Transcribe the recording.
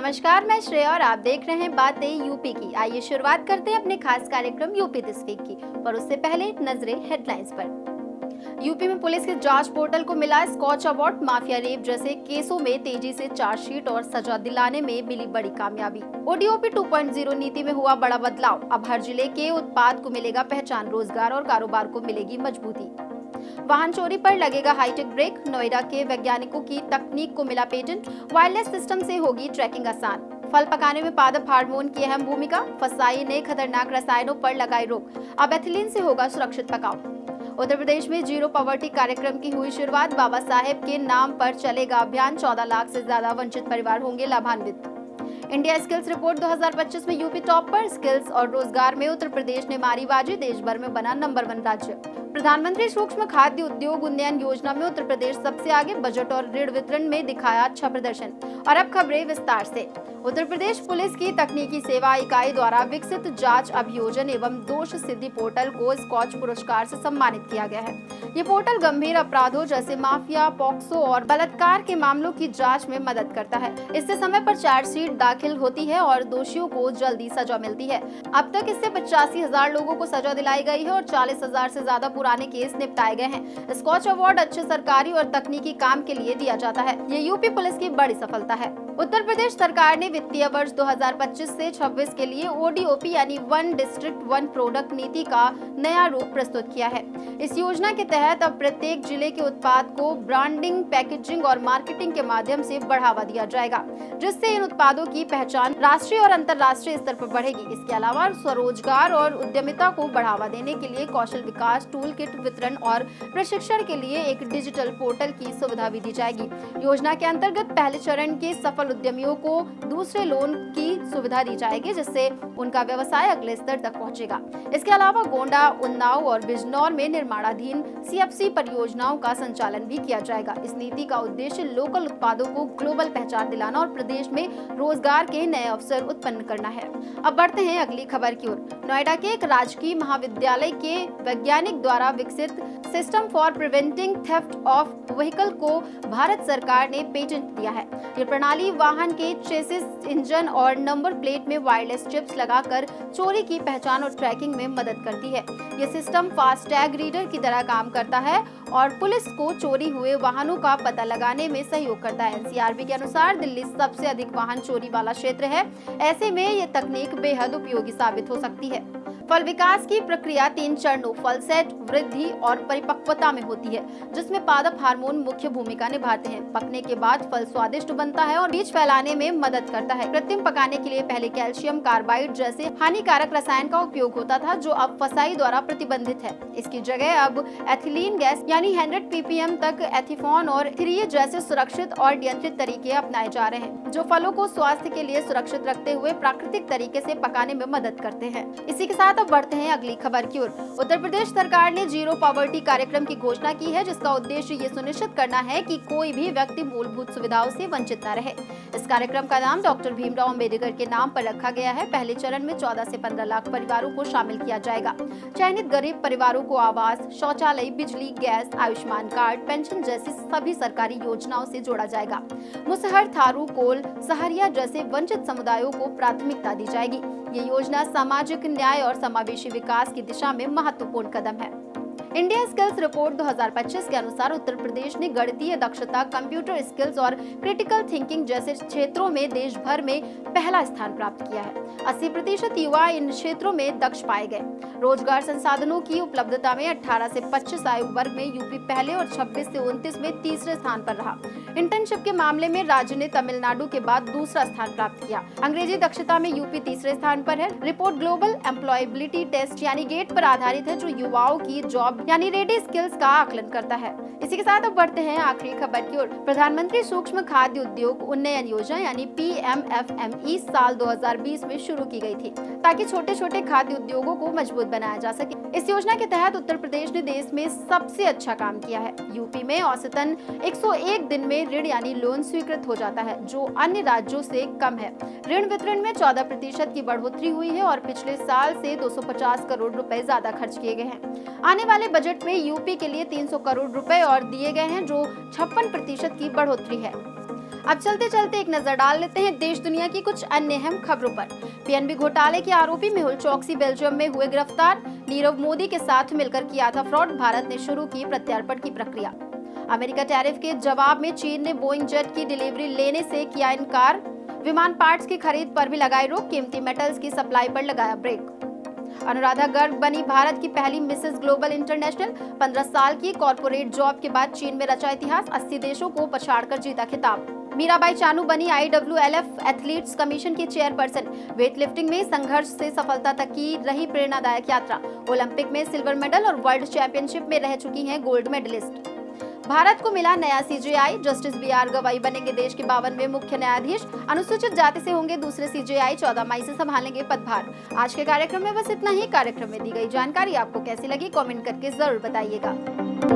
नमस्कार, मैं श्रेया और आप देख रहे हैं बातें यूपी की। आइए शुरुआत करते हैं अपने खास कार्यक्रम यूपी दिस वीक की, पर उससे पहले नजरें हेडलाइंस पर। यूपी में पुलिस के जांच पोर्टल को मिला स्कॉच अवार्ड। माफिया रेप जैसे केसों में तेजी से चार्जशीट और सजा दिलाने में मिली बड़ी कामयाबी। ओडीओपी 2.0 नीति में हुआ बड़ा बदलाव। अब हर जिले के उत्पाद को मिलेगा पहचान, रोजगार और कारोबार को मिलेगी मजबूती। वाहन चोरी पर लगेगा हाईटेक ब्रेक। नोएडा के वैज्ञानिकों की तकनीक को मिला पेटेंट। वायरलेस सिस्टम से होगी ट्रैकिंग आसान। फल पकाने में पादप हार्मोन की अहम भूमिका। फसाई ने खतरनाक रसायनों पर लगाई रोक। अब एथिलीन से होगा सुरक्षित पकाव। उत्तर प्रदेश में जीरो पॉवर्टी कार्यक्रम की हुई शुरुआत। बाबा साहेब के नाम पर चलेगा अभियान। 14 लाख से ज्यादा वंचित परिवार होंगे लाभान्वित। इंडिया स्किल्स रिपोर्ट 2025 में यूपी टॉप पर। स्किल्स और रोजगार में उत्तर प्रदेश ने मारी बाजी। देश भर में बना नंबर 1 राज्य। प्रधानमंत्री सूक्ष्म खाद्य उद्योग उन्नयन योजना में उत्तर प्रदेश सबसे आगे। बजट और ऋण वितरण में दिखाया अच्छा प्रदर्शन। और अब खबरें विस्तार से। उत्तर प्रदेश पुलिस की तकनीकी सेवा इकाई द्वारा विकसित जांच अभियोजन एवं दोष सिद्धि पोर्टल को स्कॉच पुरस्कार से सम्मानित किया गया है। ये पोर्टल गंभीर अपराधों जैसे माफिया, पॉक्सो और बलात्कार के मामलों की जांच में मदद करता है। इससे समय पर चार्जशीट दाखिल होती है और दोषियों को जल्दी सजा मिलती है। अब तक इससे 85,000 लोगों को सजा दिलाई गई है और 40,000 से ज्यादा पुराने केस निपटाए गए हैं। स्कॉच अवार्ड अच्छे सरकारी और तकनीकी काम के लिए दिया जाता है। ये यूपी पुलिस की बड़ी सफलता है। उत्तर प्रदेश सरकार ने वित्तीय वर्ष 2025 से 26 के लिए ओडीओपी यानी वन डिस्ट्रिक्ट वन प्रोडक्ट नीति का नया रूप प्रस्तुत किया है। इस योजना के तहत अब प्रत्येक जिले के उत्पाद को ब्रांडिंग, पैकेजिंग और मार्केटिंग के माध्यम से बढ़ावा दिया जाएगा, जिससे इन उत्पादों की पहचान राष्ट्रीय और अंतर्राष्ट्रीय स्तर पर बढ़ेगी। इसके अलावा स्वरोजगार और उद्यमिता को बढ़ावा देने के लिए कौशल विकास, टूल किट वितरण और प्रशिक्षण के लिए एक डिजिटल पोर्टल की सुविधा भी दी जाएगी। योजना के अंतर्गत पहले चरण के सफल उद्यमियों को दूसरे लोन की सुविधा दी जाएगी, जिससे उनका व्यवसाय अगले स्तर तक पहुंचेगा। इसके अलावा गोंडा, उन्नाव और बिजनौर में निर्माणाधीन सीएफसी परियोजनाओं का संचालन भी किया जाएगा। इस नीति का उद्देश्य लोकल उत्पादों को ग्लोबल पहचान दिलाना और प्रदेश में रोजगार के नए अवसर उत्पन्न करना है। अब बढ़ते हैं अगली खबर की ओर। नोएडा के एक राजकीय महाविद्यालय के वैज्ञानिक द्वारा विकसित system for preventing theft of vehicle को भारत सरकार ने पेटेंट दिया है। ये प्रणाली वाहन के चेसिस, इंजन और नंबर प्लेट में वायरलेस चिप्स लगाकर चोरी की पहचान और ट्रैकिंग में मदद करती है। ये सिस्टम फास्टैग रीडर की तरह काम करता है और पुलिस को चोरी हुए वाहनों का पता लगाने में सहयोग करता है। एनसीआरबी के अनुसार दिल्ली सबसे अधिक वाहन चोरी वाला क्षेत्र है। ऐसे में ये तकनीक बेहद उपयोगी साबित हो सकती है। फल विकास की प्रक्रिया 3 चरणों फल सेट, वृद्धि और परिपक्वता में होती है, जिसमें पादप हार्मोन मुख्य भूमिका निभाते हैं। पकने के बाद फल स्वादिष्ट बनता है और बीज फैलाने में मदद करता है। कृत्रिम पकाने के लिए पहले कैल्शियम कार्बाइड जैसे हानिकारक रसायन का उपयोग होता था, जो अब फसाई द्वारा प्रतिबंधित है। इसकी जगह अब एथिलीन गैस यानी 100 ppm तक एथिफॉन और 3 जैसे सुरक्षित और नियंत्रित तरीके अपनाए जा रहे हैं, जो फलों को स्वास्थ्य के लिए सुरक्षित रखते हुए प्राकृतिक तरीके से पकाने में मदद करते हैं। इसी के साथ अब बढ़ते हैं अगली खबर की ओर। उत्तर प्रदेश सरकार ने जीरो पॉवर्टी कार्यक्रम की घोषणा की है, जिसका उद्देश्य ये सुनिश्चित करना है कि कोई भी व्यक्ति मूलभूत सुविधाओं से वंचित न रहे। इस कार्यक्रम का नाम डॉक्टर भीमराव अंबेडकर के नाम पर रखा गया है। पहले चरण में 14 से 15 लाख परिवारों को शामिल किया जाएगा। चयनित गरीब परिवारों को आवास, शौचालय, बिजली, गैस, आयुष्मान कार्ड, पेंशन जैसी सभी सरकारी योजनाओं से जोड़ा जाएगा। मुसहर, थारू, कोल, सहरिया जैसे वंचित समुदायों को प्राथमिकता दी जाएगी। ये योजना सामाजिक न्याय और समावेशी विकास की दिशा में महत्वपूर्ण कदम है। इंडिया स्किल्स रिपोर्ट 2025 के अनुसार उत्तर प्रदेश ने गणितीय दक्षता, कंप्यूटर स्किल्स और क्रिटिकल थिंकिंग जैसे क्षेत्रों में देश भर में पहला स्थान प्राप्त किया है। 80% युवा इन क्षेत्रों में दक्ष पाए गए। रोजगार संसाधनों की उपलब्धता में 18 से 25 आयु वर्ग में यूपी पहले और 26 से 29 में तीसरे स्थान पर रहा। इंटर्नशिप के मामले में राज्य ने तमिलनाडु के बाद दूसरा स्थान प्राप्त किया। अंग्रेजी दक्षता में यूपी तीसरे स्थान पर है। रिपोर्ट ग्लोबल एम्प्लॉयबिलिटी टेस्ट यानी गेट पर आधारित है, जो युवाओं की जॉब यानी रेडी स्किल्स का आकलन करता है। इसी के साथ अब बढ़ते हैं आखिरी खबर की ओर। प्रधानमंत्री सूक्ष्म खाद्य उद्योग उन्नयन योजना यानी PMFME साल 2020 में शुरू की गई थी, ताकि छोटे छोटे खाद्य उद्योगों को मजबूत बनाया जा सके। इस योजना के तहत उत्तर प्रदेश ने देश में सबसे अच्छा काम किया है। यूपी में औसतन 101 दिन में ऋण यानी लोन स्वीकृत हो जाता है, जो अन्य राज्यों से कम है। ऋण वितरण में 14% की बढ़ोतरी हुई है और पिछले साल से 250 करोड़ रुपए ज्यादा खर्च किए गए हैं। आने वाले बजट में यूपी के लिए 300 करोड़ रुपए और दिए गए हैं, जो 56% की बढ़ोतरी है। अब चलते चलते एक नजर डाल लेते हैं देश दुनिया की कुछ अन्य अहम खबरों पर। पीएनबी घोटाले के आरोपी मेहुल चोकसी बेल्जियम में हुए गिरफ्तार। नीरव मोदी के साथ मिलकर किया था फ्रॉड, भारत ने शुरू की प्रत्यार्पण की प्रक्रिया। अमेरिका टैरिफ के जवाब में चीन ने बोइंग जेट की डिलीवरी लेने से किया इनकार। विमान पार्ट्स की खरीद पर भी लगाई रोक, कीमती मेटल्स की सप्लाई पर लगाया ब्रेक। अनुराधा गर्ग बनी भारत की पहली मिसेस ग्लोबल इंटरनेशनल। 15 साल की कॉर्पोरेट जॉब के बाद चीन में रचा इतिहास, 80 देशों को पछाड़कर जीता खिताब। मीराबाई चानू बनी IWLF एथलीट्स कमीशन की चेयरपर्सन। वेट लिफ्टिंग में संघर्ष से सफलता तक की रही प्रेरणादायक यात्रा। ओलंपिक में सिल्वर मेडल और वर्ल्ड चैंपियनशिप में रह चुकी हैं गोल्ड मेडलिस्ट। भारत को मिला नया CJI, जस्टिस BR गवाई बनेंगे देश के 52वें मुख्य न्यायाधीश। अनुसूचित जाति से होंगे दूसरे CJI, 14 मई से संभालेंगे पदभार। आज के कार्यक्रम में बस इतना ही। कार्यक्रम में दी गई जानकारी आपको कैसी लगी, कमेंट करके जरूर बताइएगा।